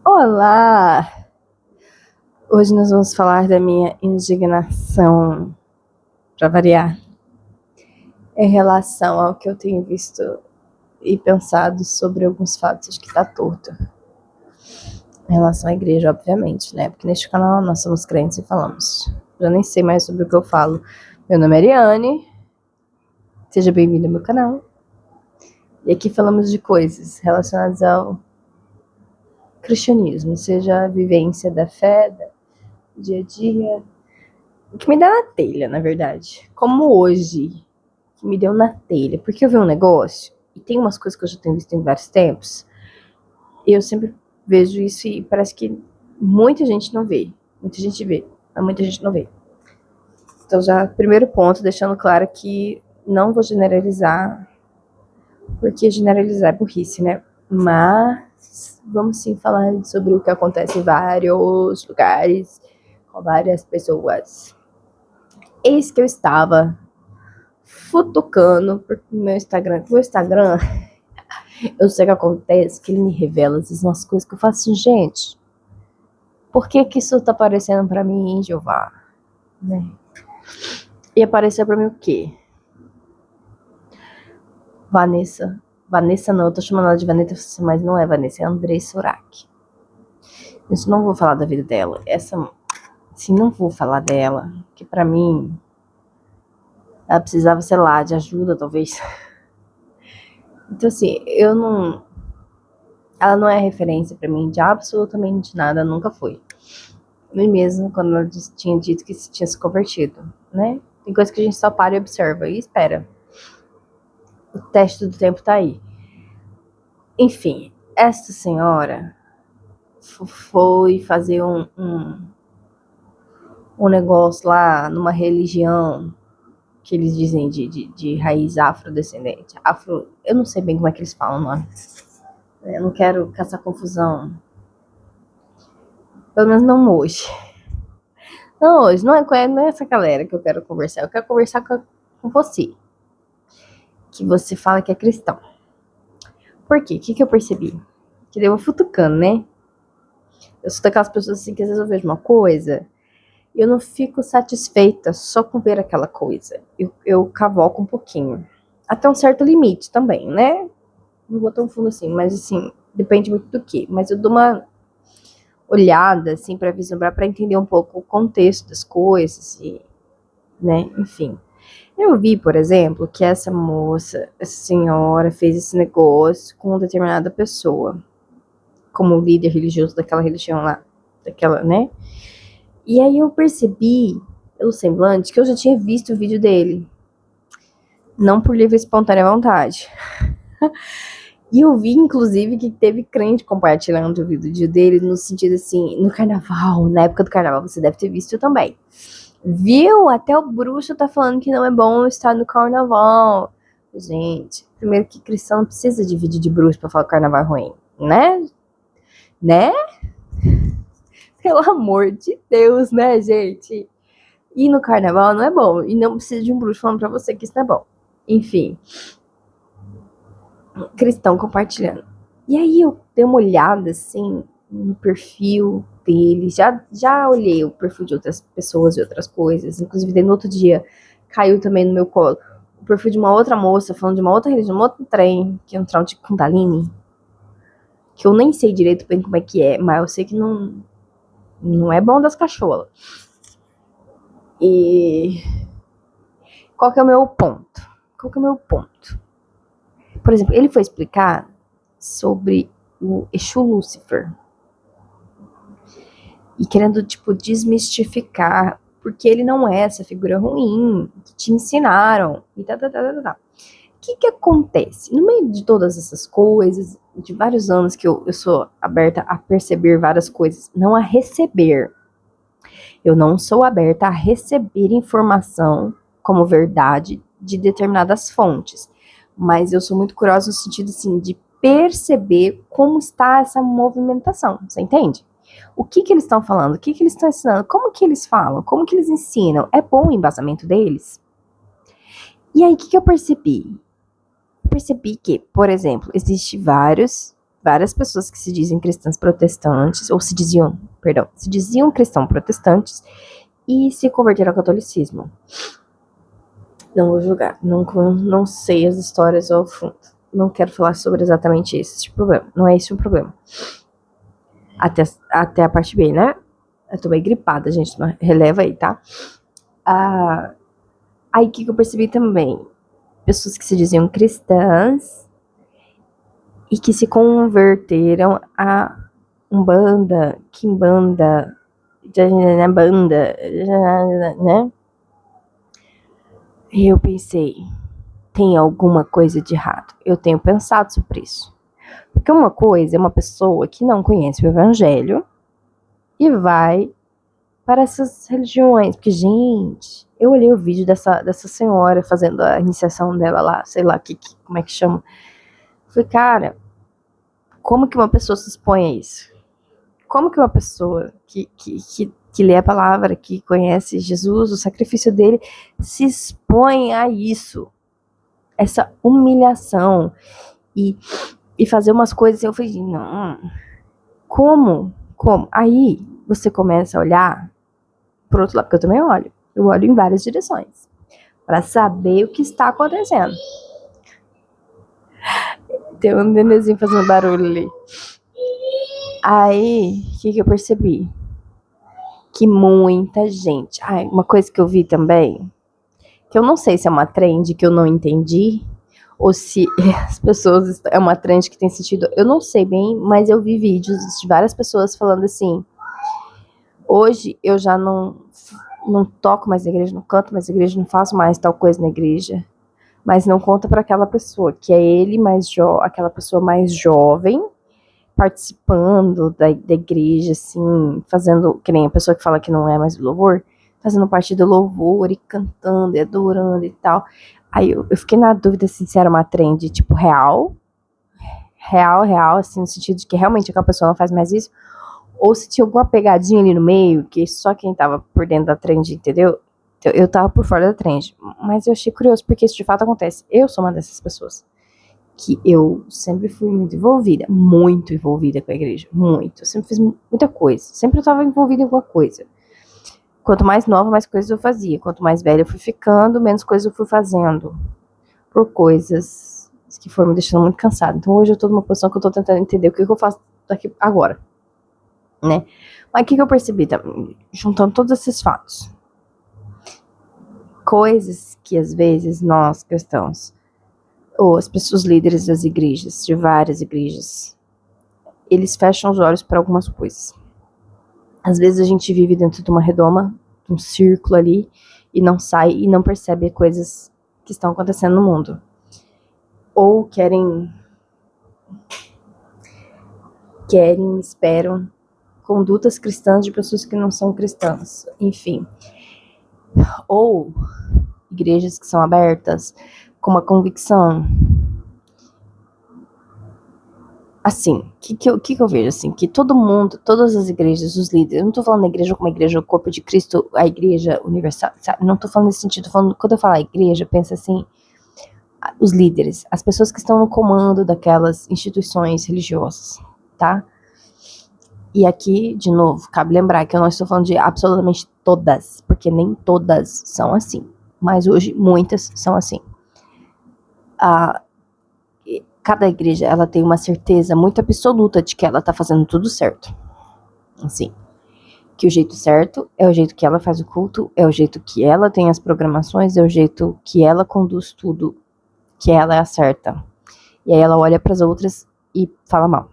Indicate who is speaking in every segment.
Speaker 1: Olá! Hoje nós vamos falar da minha indignação, para variar, em relação ao que eu tenho visto e pensado sobre alguns fatos que tá torto. Em relação à igreja, obviamente, né? Porque neste canal nós somos crentes e falamos. Já nem sei mais sobre o que eu falo. Meu nome é Ariane. Seja bem-vindo ao meu canal. E aqui falamos de coisas relacionadas ao cristianismo, seja a vivência da fé, do dia a dia, o que me dá na telha, na verdade. Como hoje, que me deu na telha. Porque eu vi um negócio, e tem umas coisas que eu já tenho visto em vários tempos, e eu sempre vejo isso e parece que muita gente não vê. Muita gente vê, mas muita gente não vê. Então já, primeiro ponto, deixando claro que não vou generalizar, porque generalizar é burrice, né? Mas vamos sim falar sobre o que acontece em vários lugares, com várias pessoas. Eis que eu estava futucando pro meu Instagram. O meu Instagram, eu sei o que acontece, que ele me revela às vezes umas coisas que eu faço assim, gente, por que que isso tá aparecendo pra mim, Jeová? Né? E apareceu pra mim o quê? Vanessa não, eu tô chamando ela de Vanessa, mas não é Vanessa, é Andressa Urach. Eu não vou falar da vida dela. Assim, não vou falar dela, que pra mim ela precisava, sei lá, de ajuda, talvez. Então, assim, ela não é referência pra mim de absolutamente nada, nunca foi. Nem mesmo quando ela tinha dito que tinha se convertido, né? Tem coisa que a gente só para e observa e espera. O teste do tempo tá aí. Enfim, esta senhora foi fazer um negócio lá numa religião que eles dizem de raiz afrodescendente. Eu não sei bem como é que eles falam o nome. Eu não quero caçar confusão. Pelo menos não hoje. Não hoje, não é essa galera que eu quero conversar. Eu quero conversar com você. Que você fala que é cristão. Por quê? O que eu percebi? Que deu uma futucando, né? Eu sou daquelas pessoas assim que às vezes eu vejo uma coisa e eu não fico satisfeita só com ver aquela coisa. Eu cavoco um pouquinho. Até um certo limite também, né? Não vou tão fundo assim, mas assim, depende muito do que. Mas eu dou uma olhada, assim, pra vislumbrar, pra entender um pouco o contexto das coisas e, né, enfim. Eu vi, por exemplo, que essa moça, essa senhora, fez esse negócio com determinada pessoa, como líder religioso daquela religião lá, daquela, né? E aí eu percebi, pelo semblante, que eu já tinha visto o vídeo dele. Não por livre e espontânea vontade. E eu vi, inclusive, que teve crente compartilhando o vídeo dele no sentido assim, no carnaval, na época do carnaval, você deve ter visto também. Viu? Até o bruxo tá falando que não é bom estar no carnaval. Gente, primeiro que cristão não precisa de vídeo de bruxo pra falar que o carnaval é ruim, né? Né? Pelo amor de Deus, né, gente? Ir no carnaval não é bom. E não precisa de um bruxo falando pra você que isso não é bom. Enfim. Cristão compartilhando. E aí eu dei uma olhada, assim, no perfil dele. Já olhei o perfil de outras pessoas e outras coisas. Inclusive, no outro dia, caiu também no meu colo o perfil de uma outra moça, falando de uma outra religião, um outro trem, que é um trem de Kundalini. Que eu nem sei direito bem como é que é, mas eu sei que não é bom das cachorras. E qual que é o meu ponto? Por exemplo, ele foi explicar sobre o Exu Lúcifer. E querendo, tipo, desmistificar, porque ele não é essa figura ruim, que te ensinaram, e tá. O que acontece? No meio de todas essas coisas, de vários anos que eu sou aberta a perceber várias coisas, não a receber. Eu não sou aberta a receber informação como verdade de determinadas fontes. Mas eu sou muito curiosa no sentido, assim, de perceber como está essa movimentação. Você entende? O que eles estão falando? O que eles estão ensinando? Como que eles falam? Como que eles ensinam? É bom o embasamento deles? E aí, o que eu percebi? Eu percebi que, por exemplo, existem vários várias pessoas que se dizem cristãs protestantes, ou se diziam cristãos protestantes e se converteram ao catolicismo. Não vou julgar, não sei as histórias ao fundo. Não quero falar sobre exatamente esse problema. Não é esse o problema. Até a parte B, né? Eu tô meio gripada, gente. Releva aí, tá? Aí o que eu percebi também? Pessoas que se diziam cristãs e que se converteram a Umbanda, Quimbanda, banda, né? E eu pensei, tem alguma coisa de errado. Eu tenho pensado sobre isso. Porque uma coisa é uma pessoa que não conhece o evangelho e vai para essas religiões. Porque, gente, eu olhei o vídeo dessa senhora fazendo a iniciação dela lá, sei lá, como é que chama. Falei, cara, como que uma pessoa se expõe a isso? Como que uma pessoa que lê a palavra, que conhece Jesus, o sacrifício dele, se expõe a isso? Essa humilhação e fazer umas coisas, eu falei, não, como? Aí você começa a olhar por outro lado, porque eu também olho. Eu olho em várias direções para saber o que está acontecendo. Tem um nenenzinho fazendo barulho ali. Aí, o que eu percebi? Que muita gente... uma coisa que eu vi também, que eu não sei se é uma trend que eu não entendi, ou se as pessoas... É uma trend que tem sentido... Eu não sei bem, mas eu vi vídeos de várias pessoas falando assim... Hoje eu já não toco mais na igreja, não canto mais na igreja, não faço mais tal coisa na igreja. Mas não conta para aquela pessoa, que é aquela pessoa mais jovem, participando da igreja, assim, fazendo, que nem a pessoa que fala que não é mais louvor, fazendo parte do louvor e cantando e adorando e tal. Aí eu fiquei na dúvida se era uma trend, tipo, real, assim, no sentido de que realmente aquela pessoa não faz mais isso, ou se tinha alguma pegadinha ali no meio, que só quem tava por dentro da trend, entendeu? Eu tava por fora da trend, mas eu achei curioso, porque isso de fato acontece. Eu sou uma dessas pessoas, que eu sempre fui muito envolvida com a igreja, muito. Eu sempre fiz muita coisa, sempre eu tava envolvida em alguma coisa. Quanto mais nova, mais coisas eu fazia. Quanto mais velha eu fui ficando, menos coisas eu fui fazendo, por coisas que foram me deixando muito cansada. Então hoje eu tô numa posição que eu tô tentando entender o que eu faço daqui agora, né? Mas o que eu percebi também, juntando todos esses fatos? Coisas que às vezes nós cristãos, ou as pessoas líderes das igrejas, de várias igrejas, eles fecham os olhos para algumas coisas. Às vezes a gente vive dentro de uma redoma, de um círculo ali, e não sai e não percebe coisas que estão acontecendo no mundo. Ou esperam condutas cristãs de pessoas que não são cristãs. Enfim. Ou igrejas que são abertas com uma convicção. Assim, o que eu vejo, assim, que todo mundo, todas as igrejas, os líderes, eu não tô falando da igreja como a igreja, o corpo de Cristo, a igreja universal, sabe? Não tô falando nesse sentido, tô falando, quando eu falar igreja, pensa assim, os líderes, as pessoas que estão no comando daquelas instituições religiosas, tá? E aqui, de novo, cabe lembrar que eu não estou falando de absolutamente todas, porque nem todas são assim, mas hoje muitas são assim. Cada igreja, ela tem uma certeza muito absoluta de que ela tá fazendo tudo certo. Assim, que o jeito certo é o jeito que ela faz o culto, é o jeito que ela tem as programações, é o jeito que ela conduz tudo, que ela é a certa. E aí ela olha para as outras e fala mal,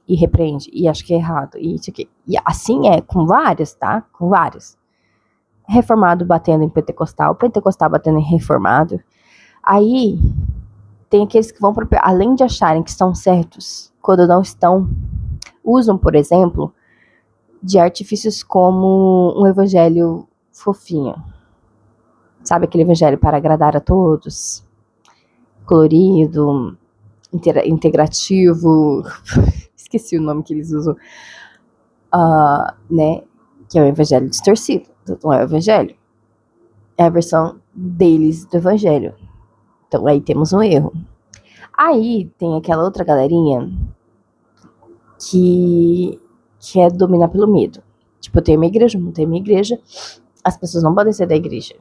Speaker 1: e repreende, e acha que é errado, e isso aqui. E assim é com vários, tá? Com vários. Reformado batendo em pentecostal, pentecostal batendo em reformado. Aí tem aqueles que vão, além de acharem que estão certos, quando não estão, usam, por exemplo, de artifícios como um evangelho fofinho. Sabe aquele evangelho para agradar a todos? Colorido, integrativo, esqueci o nome que eles usam, né? Que é o evangelho distorcido, não é o evangelho. É a versão deles do evangelho. Então aí temos um erro. Aí tem aquela outra galerinha que é dominar pelo medo. Tipo, eu tenho minha igreja, não tenho minha igreja, as pessoas não podem sair da igreja.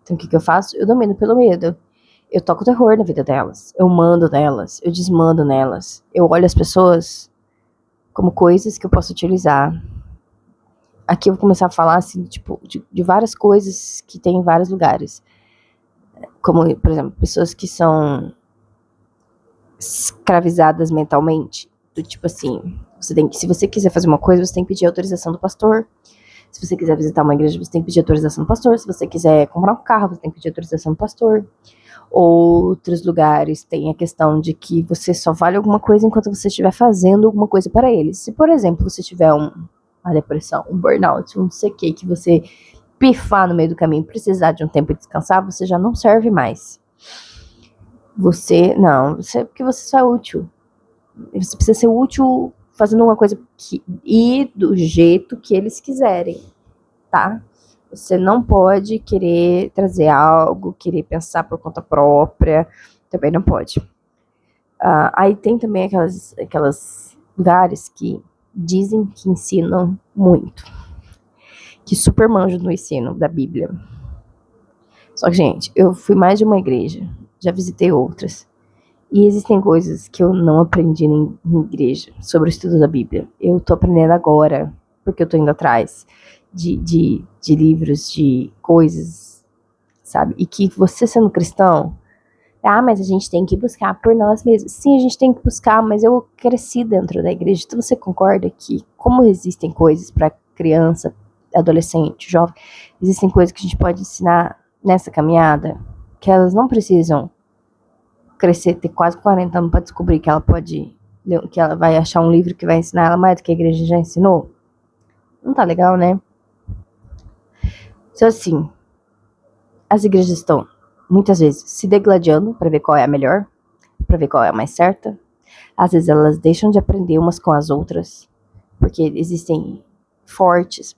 Speaker 1: Então, o que eu faço? Eu domino pelo medo. Eu toco terror na vida delas. Eu mando nelas. Eu desmando nelas. Eu olho as pessoas como coisas que eu posso utilizar. Aqui eu vou começar a falar, assim, tipo, de várias coisas que tem em vários lugares. Como, por exemplo, pessoas que são escravizadas mentalmente. Do tipo assim, se você quiser fazer uma coisa, você tem que pedir autorização do pastor. Se você quiser visitar uma igreja, você tem que pedir autorização do pastor. Se você quiser comprar um carro, você tem que pedir autorização do pastor. Outros lugares tem a questão de que você só vale alguma coisa enquanto você estiver fazendo alguma coisa para eles. Se, por exemplo, você tiver uma depressão, um burnout, um não sei o que você pifar no meio do caminho, precisar de um tempo de descansar, você já não serve mais. Porque você só é útil. Você precisa ser útil fazendo uma coisa e do jeito que eles quiserem, tá? Você não pode querer trazer algo, querer pensar por conta própria, também não pode. Aí tem também aquelas lugares que dizem que ensinam muito, que super manjam no ensino da Bíblia. Só que, gente, eu fui mais de uma igreja, já visitei outras, e existem coisas que eu não aprendi em igreja sobre o estudo da Bíblia. Eu tô aprendendo agora, porque eu tô indo atrás de livros, de coisas, sabe? E que você sendo cristão, mas a gente tem que buscar por nós mesmos. Sim, a gente tem que buscar, mas eu cresci dentro da igreja. Então você concorda que, como existem coisas para criança, adolescente, jovem, existem coisas que a gente pode ensinar nessa caminhada, que elas não precisam crescer, ter quase 40 anos para descobrir que ela vai achar um livro que vai ensinar ela mais do que a igreja já ensinou? Não tá legal, né? Então, assim, as igrejas estão, muitas vezes, se degladiando para ver qual é a melhor, para ver qual é a mais certa. Às vezes elas deixam de aprender umas com as outras, porque existem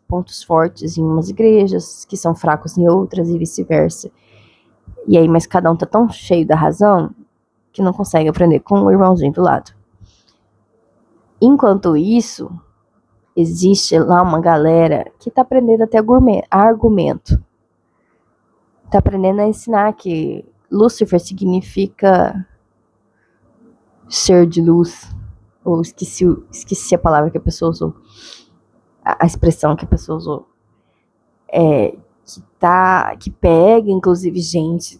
Speaker 1: pontos fortes em umas igrejas, que são fracos em outras e vice-versa. E aí, mas cada um tá tão cheio da razão que não consegue aprender com o irmãozinho do lado. Enquanto isso, existe lá uma galera que tá aprendendo até argumento. Tá aprendendo a ensinar que Lúcifer significa ser de luz. Ou esqueci a palavra que a pessoa usou. A expressão que a pessoa usou. Que pega, inclusive, gente.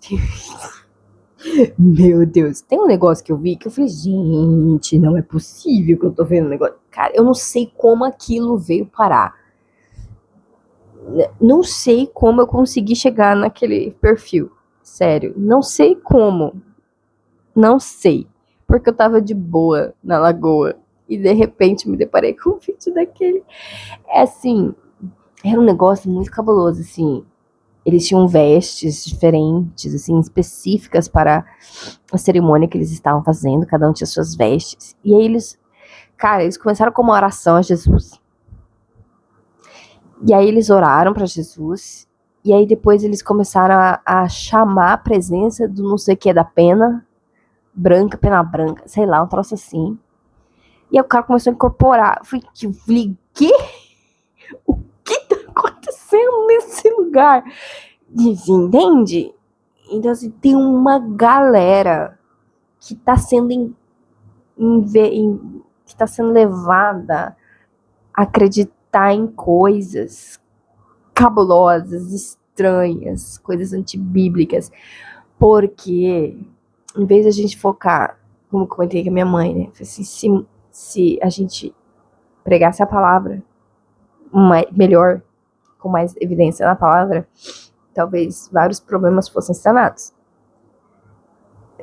Speaker 1: Meu Deus, tem um negócio que eu vi que eu falei, gente, não é possível que eu tô vendo um negócio. Cara, eu não sei como aquilo veio parar. Não sei como eu consegui chegar naquele perfil. Sério, não sei como. Não sei. Porque eu tava de boa na lagoa e de repente me deparei com um vídeo daquele. É assim, era um negócio muito cabuloso, assim. Eles tinham vestes diferentes, assim, específicas para a cerimônia que eles estavam fazendo, cada um tinha suas vestes. E aí eles começaram com uma oração a Jesus. E aí eles oraram para Jesus. E aí depois eles começaram a chamar a presença do não sei o que da pena branca, sei lá, um troço assim. E aí o cara começou a incorporar. Eu falei, quê? O que tá acontecendo nesse lugar? Entende? Então, assim, tem uma galera que tá sendo que tá sendo levada a acreditar em coisas cabulosas, estranhas, coisas antibíblicas, porque em vez de a gente focar, como eu comentei com a minha mãe, né? Assim, se a gente pregasse a palavra melhor, com mais evidência na palavra, talvez vários problemas fossem sanados.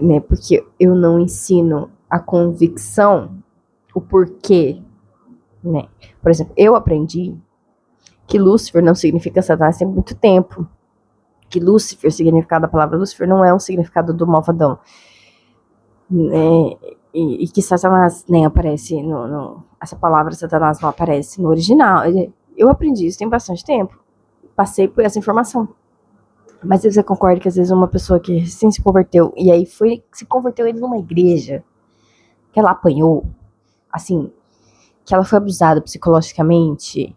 Speaker 1: Né? Porque eu não ensino a convicção, o porquê. Né? Por exemplo, eu aprendi que Lúcifer não significa Satanás tem muito tempo. Que Lúcifer, o significado da palavra Lúcifer, não é um significado do malvadão. Né? E que Satanás nem aparece essa palavra Satanás não aparece no original. Eu aprendi isso tem bastante tempo. Passei por essa informação. Mas você concorda que às vezes uma pessoa que recém se converteu, e aí se converteu ele numa igreja, que ela apanhou, assim, que ela foi abusada psicologicamente,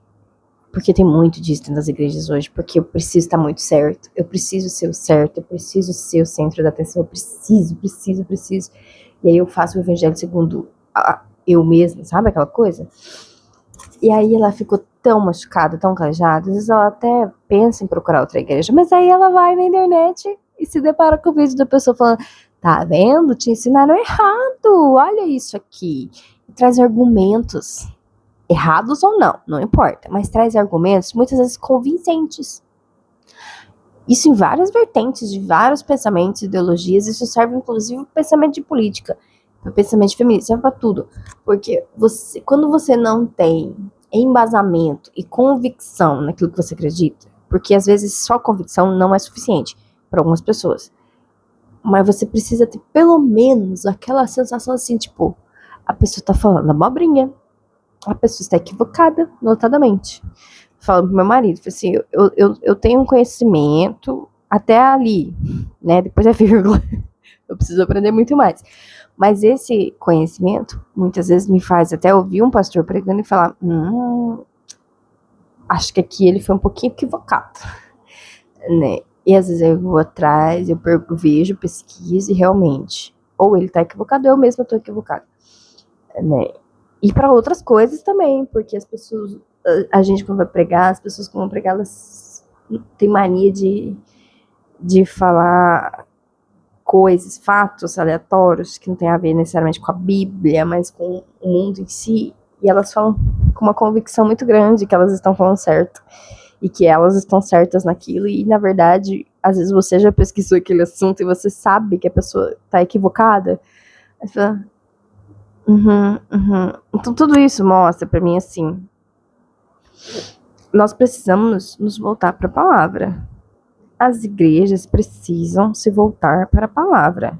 Speaker 1: porque tem muito disso dentro das igrejas hoje, porque eu preciso estar muito certo, eu preciso ser o certo, eu preciso ser o centro da atenção, eu preciso. E aí eu faço o evangelho segundo eu mesma, sabe aquela coisa? E aí ela ficou tão machucada, tão calejada, às vezes ela até pensa em procurar outra igreja, mas aí ela vai na internet e se depara com o vídeo da pessoa falando, tá vendo? Te ensinaram errado, olha isso aqui. E traz argumentos, errados ou não, não importa, mas traz argumentos muitas vezes convincentes. Isso em várias vertentes, de vários pensamentos, ideologias, isso serve inclusive para pensamento de política, para pensamento feminista, serve para tudo. Porque quando você não tem embasamento e convicção naquilo que você acredita, porque às vezes só convicção não é suficiente para algumas pessoas, mas você precisa ter pelo menos aquela sensação assim, tipo, a pessoa tá falando abobrinha, a pessoa está equivocada, notadamente. Falando pro meu marido, assim, eu tenho um conhecimento até ali, né? Depois é vírgula. Eu preciso aprender muito mais. Mas esse conhecimento, muitas vezes, me faz até ouvir um pastor pregando e falar, acho que aqui ele foi um pouquinho equivocado, né? E às vezes eu vou atrás, eu vejo, pesquiso e realmente, ou ele tá equivocado, ou eu mesma tô equivocada, né? E para outras coisas também, porque as pessoas, a gente quando vai pregar, as pessoas que vão pregar, elas têm mania de falar coisas, fatos aleatórios que não tem a ver necessariamente com a Bíblia, mas com o mundo em si, e elas falam com uma convicção muito grande que elas estão falando certo, e que elas estão certas naquilo, e na verdade, às vezes você já pesquisou aquele assunto e você sabe que a pessoa está equivocada, aí você fala, Então tudo isso mostra pra mim assim, nós precisamos nos voltar para a palavra. As igrejas precisam se voltar para a palavra.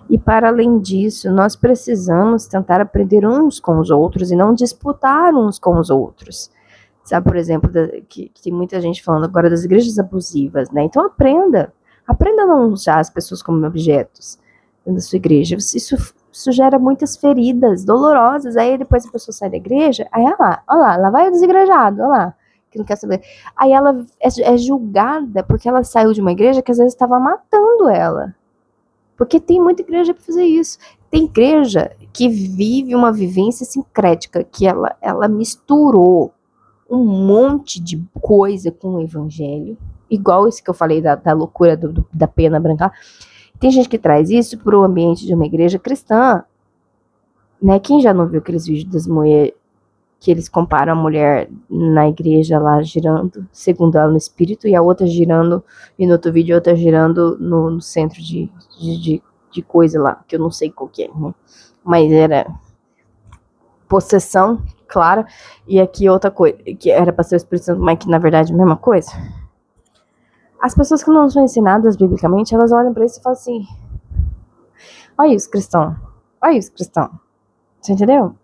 Speaker 1: E para além disso, nós precisamos tentar aprender uns com os outros e não disputar uns com os outros. Sabe, por exemplo, que tem muita gente falando agora das igrejas abusivas, né? Então aprenda a não usar as pessoas como objetos dentro da sua igreja. Isso gera muitas feridas dolorosas. Aí depois a pessoa sai da igreja, aí olha lá vai o desigrejado, olha lá, que não quer saber. Aí ela é julgada porque ela saiu de uma igreja que às vezes estava matando ela. Porque tem muita igreja para fazer isso. Tem igreja que vive uma vivência sincrética, que ela misturou um monte de coisa com o evangelho, igual esse que eu falei da loucura da pena branca. Tem gente que traz isso para o ambiente de uma igreja cristã, né? Quem já não viu aqueles vídeos das mulheres que eles comparam a mulher na igreja lá girando, segundo ela no espírito, e a outra girando, e no outro vídeo a outra girando no centro de coisa lá, que eu não sei qual que é, né? Mas era possessão, claro, e aqui outra coisa, que era para ser o Espírito Santo, mas que na verdade é a mesma coisa. As pessoas que não são ensinadas biblicamente, elas olham para isso e falam assim, olha isso, cristão, você entendeu?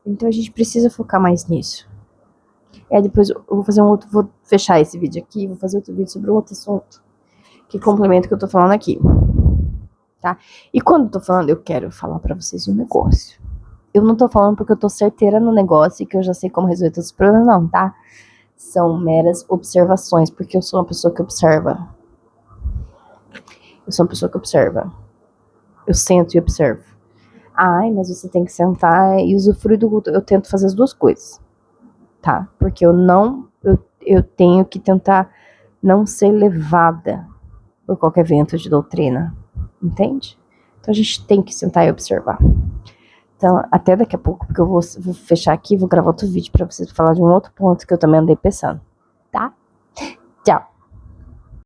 Speaker 1: Então a gente precisa focar mais nisso. E aí depois eu vou fazer vou fechar esse vídeo aqui, vou fazer outro vídeo sobre um outro assunto, que complementa o que eu tô falando aqui, tá? E quando eu tô falando, eu quero falar pra vocês um negócio. Eu não tô falando porque eu tô certeira no negócio e que eu já sei como resolver todos os problemas, não, tá? São meras observações, porque eu sou uma pessoa que observa. Eu sento e observo. Ai, mas você tem que sentar e usufruir do culto. Eu tento fazer as duas coisas, tá? Porque eu tenho que tentar não ser levada por qualquer vento de doutrina, entende? Então a gente tem que sentar e observar. Então, até daqui a pouco, porque eu vou fechar aqui e vou gravar outro vídeo pra vocês falar de um outro ponto que eu também andei pensando.